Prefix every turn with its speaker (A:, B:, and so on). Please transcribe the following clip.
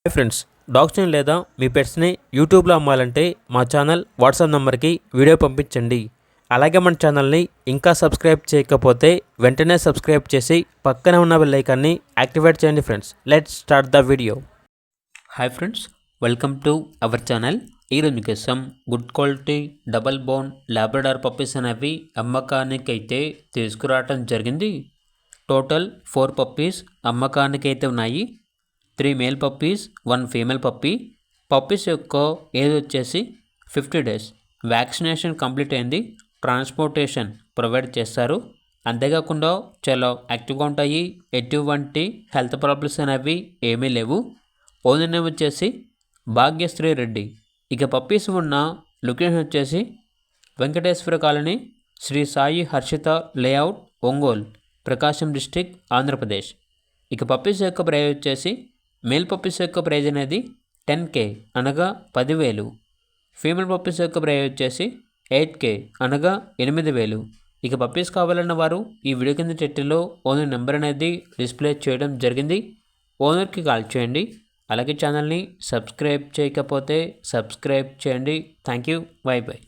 A: Hi friends, డాగ్స్ని లేదా మీ పెట్స్ని యూట్యూబ్లో అమ్మాలంటే మా ఛానల్ వాట్సాప్ నెంబర్కి వీడియో పంపించండి. అలాగే మన ఛానల్ని ఇంకా సబ్స్క్రైబ్ చేయకపోతే వెంటనే సబ్స్క్రైబ్ చేసి పక్కనే ఉన్న బెల్ ఐకాన్ని యాక్టివేట్ చేయండి. Friends, let's start the video. Hi friends, welcome to our channel. ఈరోజు మీకోసం good quality double bone Labrador puppies అనేవి అమ్మకానికి అయితే తీసుకురావడం జరిగింది. టోటల్ 4 పప్పీస్ అమ్మకానికి అయితే ఉన్నాయి. 3 male puppies, 1 female puppy. Puppies యొక్క ఏజ్ వచ్చేసి 50 days. వ్యాక్సినేషన్ కంప్లీట్ అయింది. ట్రాన్స్పోర్టేషన్ ప్రొవైడ్ చేస్తారు. అంతేకాకుండా చాలా యాక్టివ్గా ఉంటాయి. ఎటువంటి హెల్త్ ప్రాబ్లమ్స్ అనేవి ఏమీ లేవు. ఓనర్ నేమ్ వచ్చేసి భాగ్యశ్రీ రెడ్డి. ఇక పప్పీస్ ఉన్న లొకేషన్ వచ్చేసి వెంకటేశ్వర కాలనీ, శ్రీ సాయి హర్షిత లేఅవుట్, ఒంగోలు, ప్రకాశం డిస్టిక్, ఆంధ్రప్రదేశ్. ఇక పప్పీస్ యొక్క ప్రైస్ వచ్చేసి మేల్ పప్పీస్ యొక్క ప్రైజ్ అనేది 10K అనగా 10,000. ఫీమేల్ పప్పీస్ యొక్క ప్రైజ్ వచ్చేసి 8K అనగా 8,000. ఇక పప్పీస్ కావాలన్న వారు ఈ వీడియో కింద టైటిల్లో ఓనర్ నెంబర్ అనేది డిస్ప్లే చేయడం జరిగింది. ఓనర్కి కాల్ చేయండి. అలాగే ఛానల్ని సబ్స్క్రైబ్ చేయకపోతే సబ్స్క్రైబ్ చేయండి. Thank you. By by.